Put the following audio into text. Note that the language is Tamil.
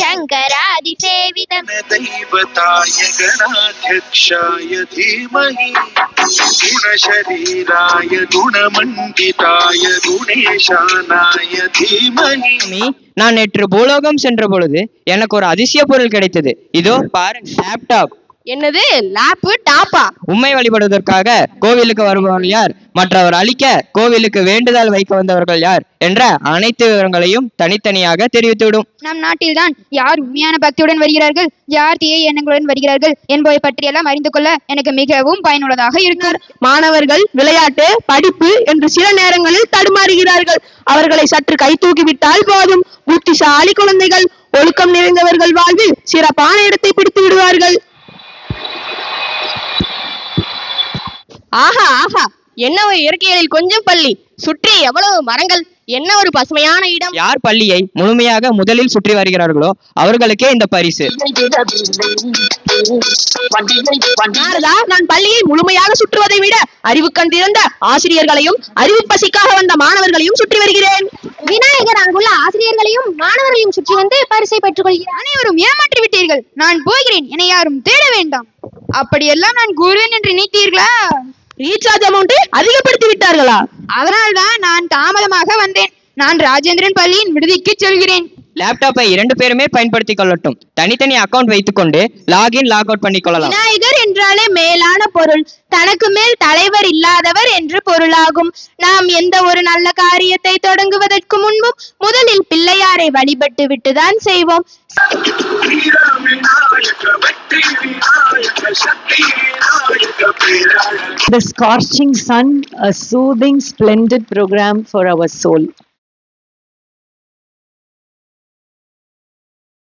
शङ्करादिसेवितम् दैवताय गणाध्यक्षाय धीमहि गुणशरीराय गुणमण्डिताय गुणेशानाय धीमहि. நான் நேற்று பூலோகம் சென்ற பொழுது எனக்கு ஒரு அதிசய பொருள் கிடைத்தது. இதோ பாருங்க, லேப்டாப். என்னது, லேப்பு டாப்பா? உண்மை வழிபடுவதற்காக கோவிலுக்கு வருபவர்கள் யார், மற்றவர் அழிக்க கோவிலுக்கு வேண்டுதல் வைக்க வந்தவர்கள் யார் என்ற அனைத்து விவரங்களையும் தனித்தனியாக தெரிவித்துவிடும். நம் நாட்டில்தான் யார் உண்மையான பக்தியுடன் வருகிறார்கள், யார் தீய எண்ணங்களுடன் வருகிறார்கள் என்பதை பற்றியெல்லாம் அறிந்து கொள்ள எனக்கு மிகவும் பயனுள்ளதாக இருக்கும். மாணவர்கள் விளையாட்டு, படிப்பு என்று சில நேரங்களில் தடுமாறுகிறார்கள். அவர்களை சற்று கை தூக்கிவிட்டால் போதும், புத்திசாலி குழந்தைகள், ஒழுக்கம் நிறைந்தவர்கள் வாழ்வில் சிறப்பான இடத்தை பிடித்து விடுவார்கள். ஆஹா ஆஹா, என்ன ஒரு இயற்கையில் கொஞ்சம் பள்ளி, சுற்றி எவ்வளவு மரங்கள், என்ன ஒரு பசுமையான இடம். யார் பள்ளியை முழுமையாக முதலில் சுற்றி வருகிறார்களோ அவர்களுக்கே இந்த பரிசு. நான் பள்ளியை முழுமையாக சுற்றுவதை விட அறிவுக்கண் திறந்த ஆசிரியர்களையும் அறிவு பசிக்காக வந்த மாணவர்களையும் சுற்றி வருகிறேன். விநாயகர் அங்குள்ள ஆசிரியர்களையும் மாணவர்களையும் சுற்றி வந்து பரிசை பெற்றுக் கொள்கிறேன். அனைவரும் ஏமாற்றி விட்டீர்கள், நான் போகிறேன், என்னை யாரும் தேட வேண்டாம். அப்படியெல்லாம் நான் கூறுவேன் என்று நினைத்தீர்களா? ரீசார்ஜ் அமௌண்ட்டை அதிகப்படுத்தி விட்டார்களா? அதனால்தான் நான் தாமதமாக வந்தேன். நான் ராஜேந்திரன் பள்ளியின் விடுதிக்கு செல்கிறேன். லேப்டாப்பை 2 பேருமே பயன்படுத்திக் கொள்ளட்டும். தனித்தனி அக்கவுண்ட் வைத்துக் கொண்டு லாகின் லாக் அவுட் பண்ணி கொள்ளலாம். விநாயகர் என்றாலே மேலான பொருள், தனக்கு மேல் தலைவர் இல்லாதவர் என்று பொருளாகும். நாம் எந்த ஒரு நல்ல காரியத்தை தொடங்குவதற்கு முன்பும் முதலில் பிள்ளையாரை வழிபட்டு விட்டுதான் செய்வோம். The scorching sun, a soothing, splendid program for our soul.